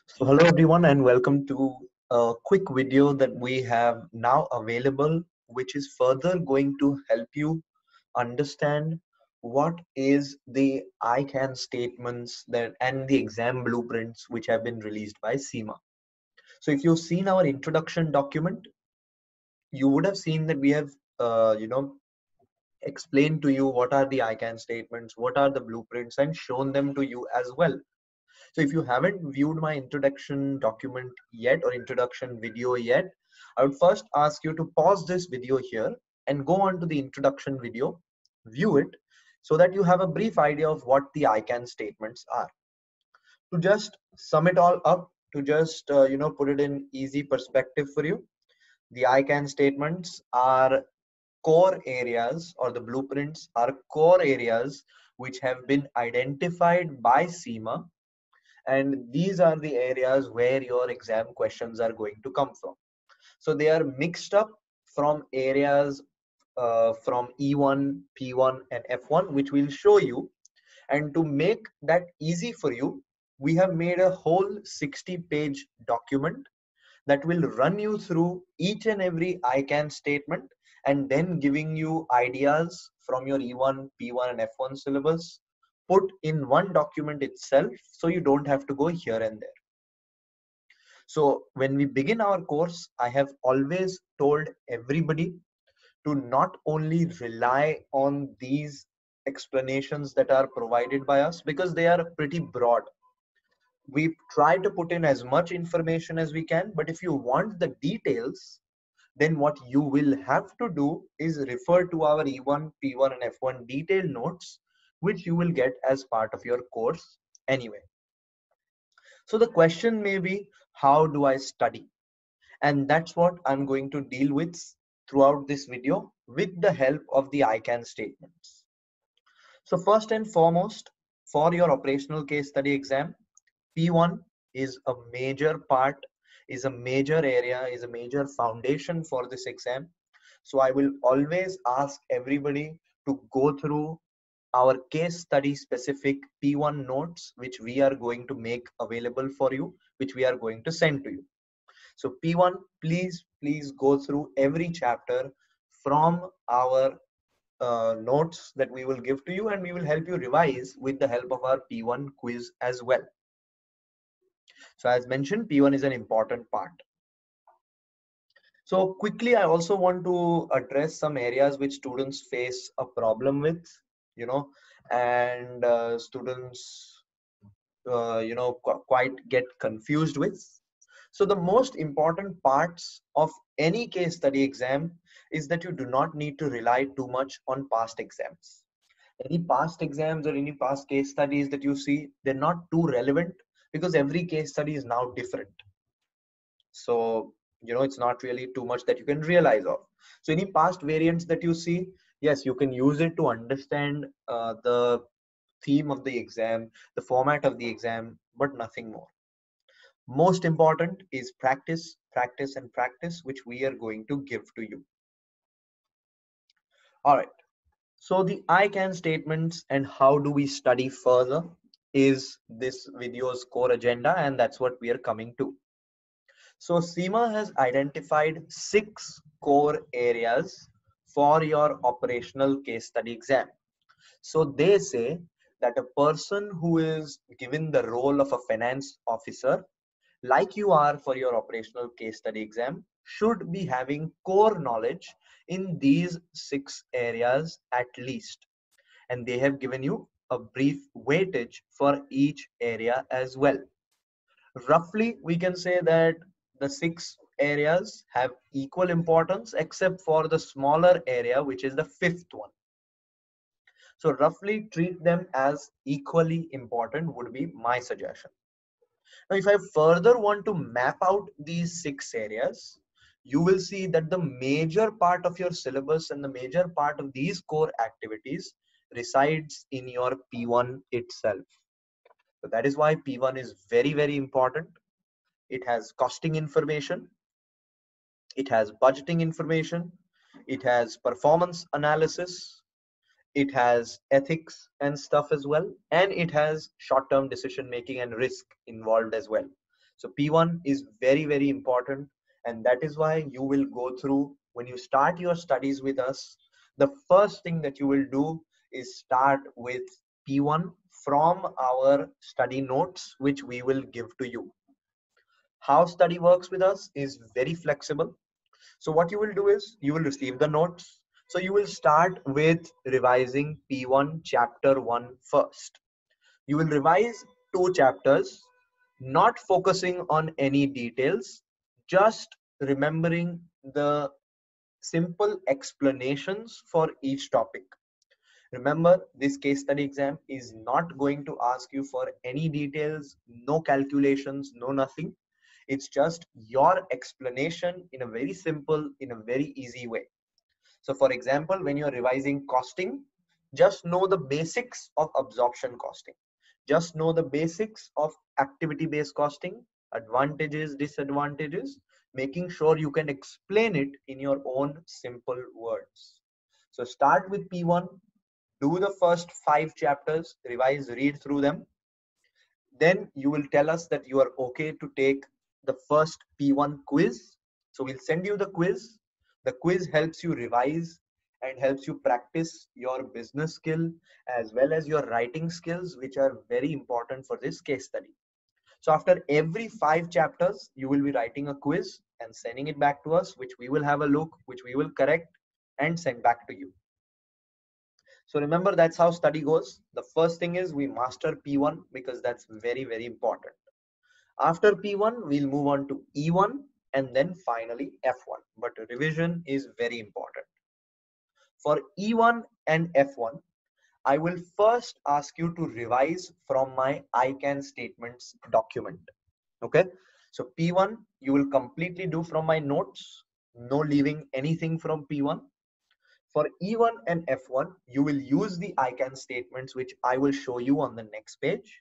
So hello everyone and welcome to a quick video that we have now available, which is further going to help you understand what is the ICan statements that and the exam blueprints which have been released by CIMA. So if you've seen our introduction document, you would have seen that we have explained to you what are the ICan statements, what are the blueprints, and shown them to you as well. So if you haven't viewed my introduction document yet or introduction video yet, I would first ask you to pause this video here and go on to the introduction video, view it, so that you have a brief idea of what the ICANN statements are. To just sum it all up, to just put it in easy perspective for you, the ICANN statements are core areas, or the blueprints are core areas which have been identified by CIMA, and these are the areas where your exam questions are going to come from. So they are mixed up from areas from E1, P1 and F1, which we'll show you. And to make that easy for you, we have made a whole 60-page document that will run you through each and every ICANN statement, and then giving you ideas from your E1, P1 and F1 syllabus put in one document itself, so you don't have to go here and there. So when we begin our course, I have always told everybody to not only rely on these explanations that are provided by us, because they are pretty broad. We try to put in as much information as we can, but if you want the details, then what you will have to do is refer to our E1, P1 and F1 detailed notes, which you will get as part of your course anyway. So the question may be, how do I study? And that's what I'm going to deal with throughout this video with the help of the ICANN statements. So first and foremost, for your operational case study exam, P1 is a major part, is a major area, is a major foundation for this exam. So I will always ask everybody to go through our case study specific P1 notes, which we are going to make available for you, which we are going to send to you. So P1, please go through every chapter from our notes that we will give to you, and we will help you revise with the help of our P1 quiz as well. So as mentioned, P1 is an important part. So quickly, I also want to address some areas which students face a problem with, and students, quite get confused with. So the most important parts of any case study exam is that you do not need to rely too much on past exams. Any past exams or any past case studies that you see, they're not too relevant, because every case study is now different. So, it's not really too much that you can realize of. So any past variants that you see, yes, you can use it to understand the theme of the exam, the format of the exam, but nothing more. Most important is practice, practice, and practice, which we are going to give to you. All right. So the ICANN statements and how do we study further is this video's core agenda, and that's what we are coming to. So CIMA has identified 6 core areas for your operational case study exam. So they say that a person who is given the role of a finance officer, like you are for your operational case study exam, should be having core knowledge in these 6 areas at least. And they have given you a brief weightage for each area as well. Roughly, we can say that the 6 areas have equal importance, except for the smaller area, which is the 5th one. So roughly treat them as equally important would be my suggestion. Now, if I further want to map out these 6 areas, you will see that the major part of your syllabus and the major part of these core activities resides in your P1 itself. So that is why P1 is very, very important. It has costing information, it has budgeting information, it has performance analysis, it has ethics and stuff as well, and it has short-term decision making and risk involved as well. So P1 is very, very important. And that is why you will go through, when you start your studies with us, the first thing that you will do is start with P1 from our study notes, which we will give to you. How study works with us is very flexible. So what you will do is you will receive the notes. So you will start with revising P1 chapter 1 first. You will revise 2 chapters, not focusing on any details, just remembering the simple explanations for each topic. Remember, this case study exam is not going to ask you for any details, no calculations, no nothing. It's just your explanation in a very simple, in a very easy way. So for example, when you're revising costing, just know the basics of absorption costing. Just know the basics of activity-based costing, advantages, disadvantages, making sure you can explain it in your own simple words. So start with P1, do the first 5 chapters, revise, read through them. Then you will tell us that you are okay to take the first P1 quiz. So we'll send you the quiz. The quiz helps you revise and helps you practice your business skill as well as your writing skills, which are very important for this case study. So after every 5 chapters, you will be writing a quiz and sending it back to us, which we will have a look, which we will correct and send back to you. So remember, that's how study goes. The first thing is we master P1 because that's very, very important. After P1, we'll move on to E1 and then finally F1. But revision is very important. For E1 and F1, I will first ask you to revise from my ICan statements document. Okay. So P1, you will completely do from my notes, no leaving anything from P1. For E1 and F1, you will use the ICan statements, which I will show you on the next page.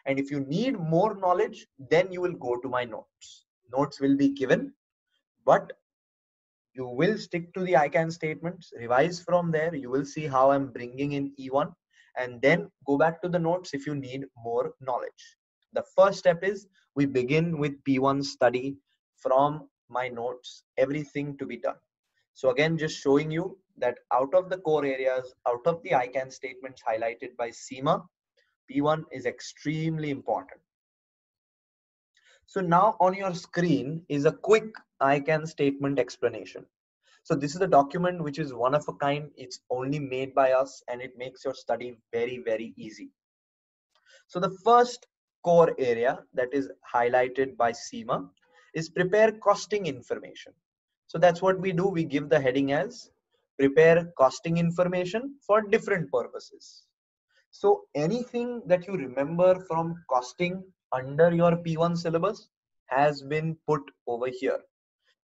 And if you need more knowledge, then you will go to my notes. Notes will be given, but you will stick to the ICan statements, revise from there. You will see how I'm bringing in E1 and then go back to the notes if you need more knowledge. The first step is we begin with P1 study from my notes, everything to be done. So again, just showing you that out of the core areas, out of the ICan statements highlighted by CIMA, P1 is extremely important. So now on your screen is a quick ICan statement explanation. So this is a document which is one of a kind. It's only made by us and it makes your study very, very easy. So the first core area that is highlighted by CIMA is prepare costing information. So that's what we do. We give the heading as prepare costing information for different purposes. So anything that you remember from costing under your P1 syllabus has been put over here.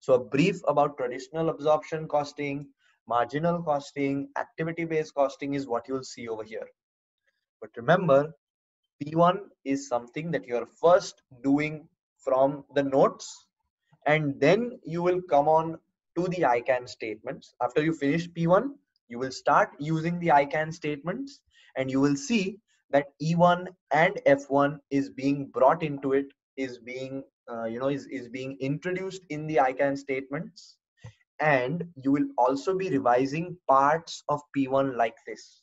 So a brief about traditional absorption costing, marginal costing, activity-based costing is what you'll see over here. But remember, P1 is something that you're first doing from the notes, and then you will come on to the ICan statements. After you finish P1, you will start using the ICan statements and you will see that E1 and F1 is being brought into it, is being is being introduced in the ICan statements, and you will also be revising parts of P1 like this,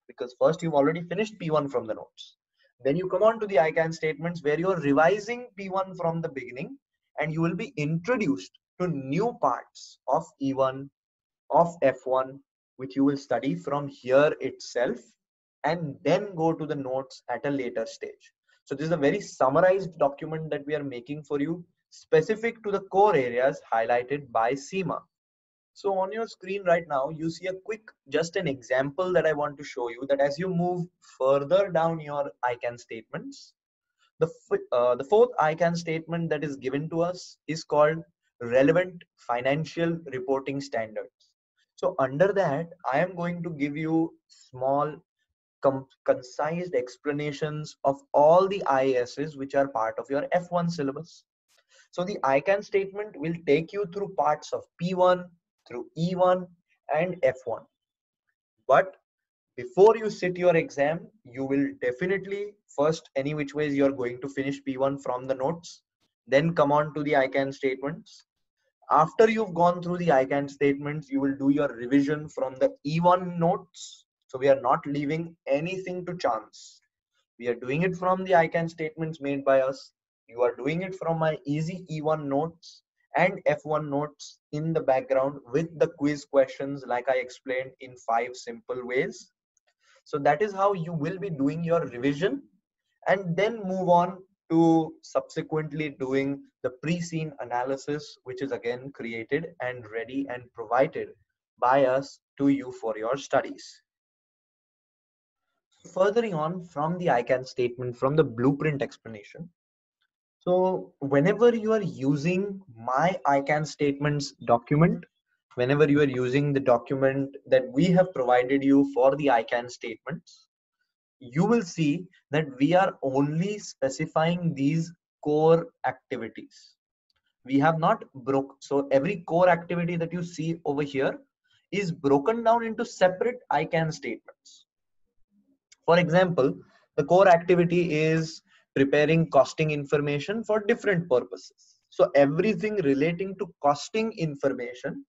because first you've already finished P1 from the notes. Then you come on to the ICan statements where you're revising P1 from the beginning and you will be introduced to new parts of E1, of F1, which you will study from here itself and then go to the notes at a later stage. So this is a very summarized document that we are making for you, specific to the core areas highlighted by CIMA. So on your screen right now, you see a quick, just an example that I want to show you, that as you move further down your ICAN statements, the fourth ICAN statement that is given to us is called relevant financial reporting standards. So under that, I am going to give you small concise explanations of all the IASs which are part of your F1 syllabus. So the ICAN statement will take you through parts of P1 through E1 and F1. But before you sit your exam, you will definitely first, any which ways you're going to finish P1 from the notes. Then come on to the ICAN statements. After you've gone through the ICAN statements, you will do your revision from the E1 notes. So we are not leaving anything to chance. We are doing it from the ICAN statements made by us. You are doing it from my easy E1 notes and F1 notes in the background with the quiz questions like I explained in 5 simple ways. So that is how you will be doing your revision, and then move on to subsequently doing the pre-scene analysis, which is again created and ready and provided by us to you for your studies. Furthering on from the ICAN statement, from the blueprint explanation. So whenever you are using my ICAN statements document, whenever you are using the document that we have provided you for the ICAN statements, you will see that we are only specifying these core activities. We have not broke. So every core activity that you see over here is broken down into separate ICAN statements. For example, the core activity is preparing costing information for different purposes. So everything relating to costing information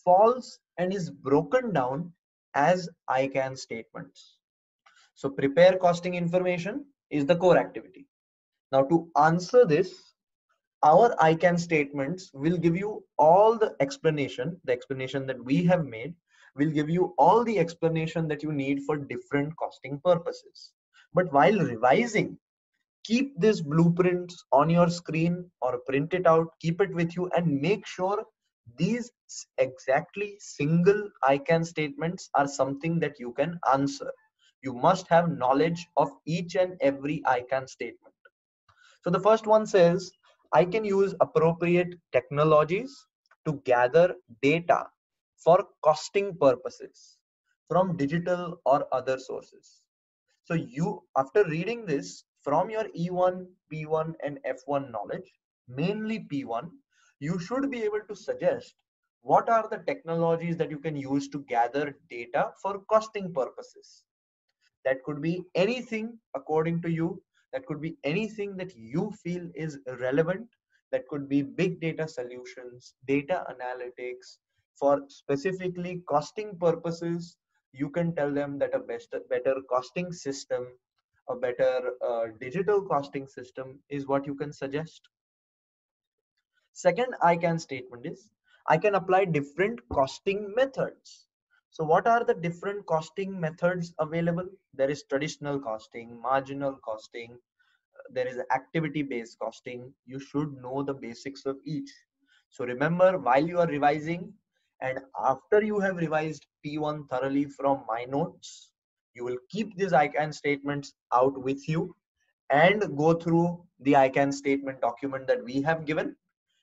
falls and is broken down as ICAN statements. So prepare costing information is the core activity. Now to answer this, our ICAN statements will give you all the explanation that we have made will give you all the explanation that you need for different costing purposes. But while revising, keep these blueprints on your screen or print it out, keep it with you, and make sure these exactly single ICAN statements are something that you can answer. You must have knowledge of each and every ICAN statement. So the first one says, I can use appropriate technologies to gather data for costing purposes from digital or other sources. So you, after reading this from your E1, P1 and F1 knowledge, mainly P1, you should be able to suggest what are the technologies that you can use to gather data for costing purposes. That could be anything according to you. That could be anything that you feel is relevant. That could be big data solutions, data analytics for specifically costing purposes. You can tell them that a better costing system, a better digital costing system is what you can suggest. Second ICAN statement is, I can apply different costing methods. So what are the different costing methods available? There is traditional costing, marginal costing, there is activity based costing. You should know the basics of each. So remember, while you are revising and after you have revised P1 thoroughly from my notes, you will keep these ICAN statements out with you and go through the ICAN statement document that we have given,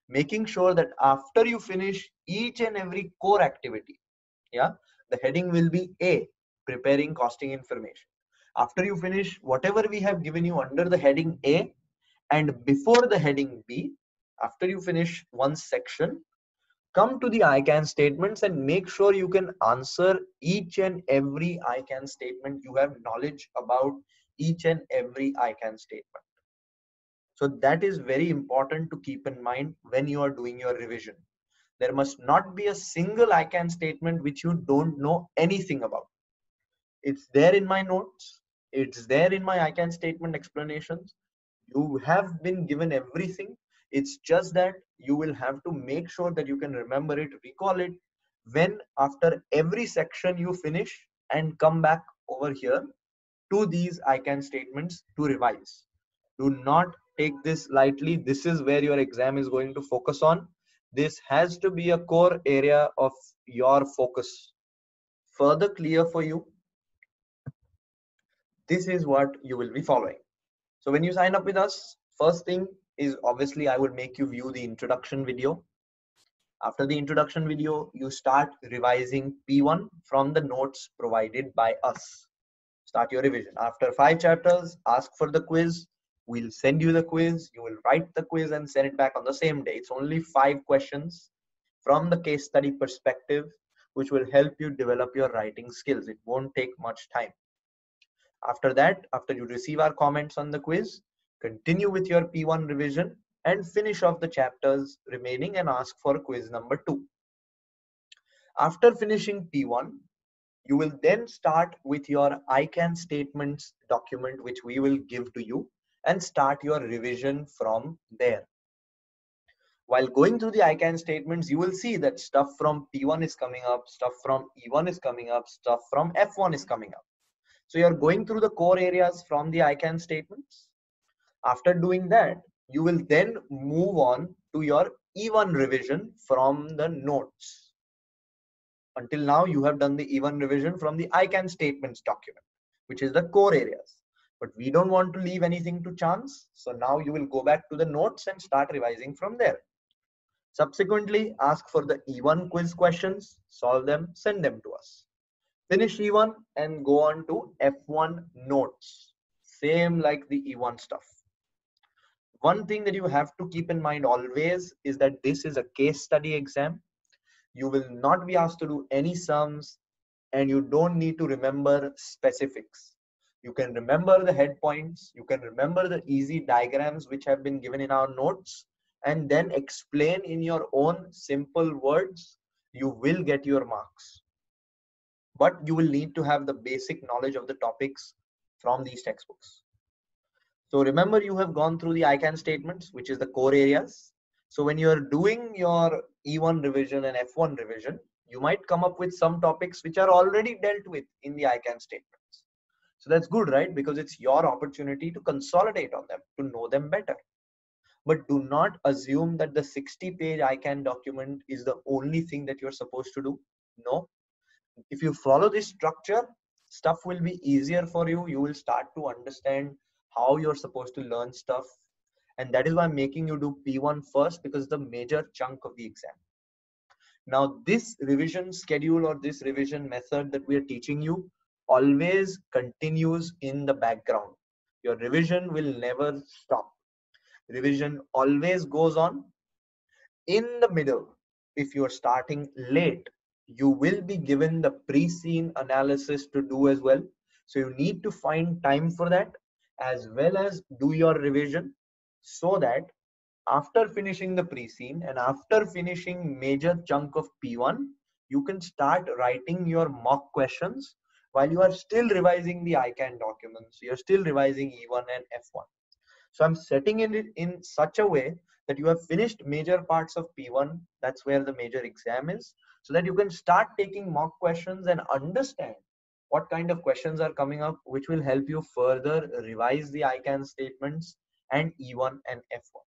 making sure that after you finish each and every core activity, yeah, the heading will be A, preparing costing information. After you finish whatever we have given you under the heading A and before the heading B, after you finish one section, come to the ICAN statements and make sure you can answer each and every ICAN statement. You have knowledge about each and every ICAN statement. So that is very important to keep in mind when you are doing your revision. There must not be a single ICAN statement which you don't know anything about. It's there in my notes. It's there in my ICAN statement explanations. You have been given everything. It's just that you will have to make sure that you can remember it, recall it, when after every section you finish and come back over here to these ICAN statements to revise. Do not take this lightly. This is where your exam is going to focus on. This has to be a core area of your focus. Further clear for you, this is what you will be following. So when you sign up with us, first thing is obviously I will make you view the introduction video. After the introduction video, you start revising P1 from the notes provided by us. Start your revision. After 5 chapters, ask for the quiz. We'll send you the quiz. You will write the quiz and send it back on the same day. It's only 5 questions from the case study perspective, which will help you develop your writing skills. It won't take much time. After that, after you receive our comments on the quiz, continue with your P1 revision and finish off the chapters remaining and ask for quiz number 2. After finishing P1, you will then start with your ICAN statements document, which we will give to you, and start your revision from there. While going through the ICAN statements, you will see that stuff from P1 is coming up, stuff from E1 is coming up, stuff from F1 is coming up. So you're going through the core areas from the ICAN statements. After doing that, you will then move on to your E1 revision from the notes. Until now, you have done the E1 revision from the ICAN statements document, which is the core areas. But we don't want to leave anything to chance. So now you will go back to the notes and start revising from there. Subsequently, ask for the E1 quiz questions, solve them, send them to us. Finish E1 and go on to F1 notes. Same like the E1 stuff. One thing that you have to keep in mind always is that this is a case study exam. You will not be asked to do any sums, and you don't need to remember specifics. You can remember the head points, you can remember the easy diagrams which have been given in our notes, and then explain in your own simple words. You will get your marks. But you will need to have the basic knowledge of the topics from these textbooks. So remember, you have gone through the ICAN statements, which is the core areas. So when you are doing your E1 revision and F1 revision, you might come up with some topics which are already dealt with in the ICAN statements. So that's good, right? Because it's your opportunity to consolidate on them, to know them better. But do not assume that the 60-page ICAN document is the only thing that you're supposed to do. No. If you follow this structure, stuff will be easier for you. You will start to understand how you're supposed to learn stuff. And that is why I'm making you do P1 first, because the major chunk of the exam. Now, this revision schedule or this revision method that we are teaching you always continues in the background. Your revision will never stop. Revision always goes on. In the middle, if you're starting late, you will be given the pre-scene analysis to do as well. So you need to find time for that, as well as do your revision, so that after finishing the pre-scene and after finishing major chunk of P1, you can start writing your mock questions while you are still revising the ICAN documents. You're still revising E1 and F1. So I'm setting it in such a way that you have finished major parts of P1. That's where the major exam is, so that you can start taking mock questions and understand what kind of questions are coming up, which will help you further revise the ICAN statements and E1 and F1.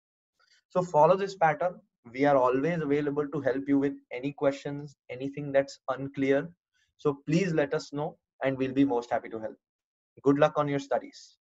So follow this pattern. We are always available to help you with any questions, anything that's unclear. So please let us know, and we'll be most happy to help. Good luck on your studies.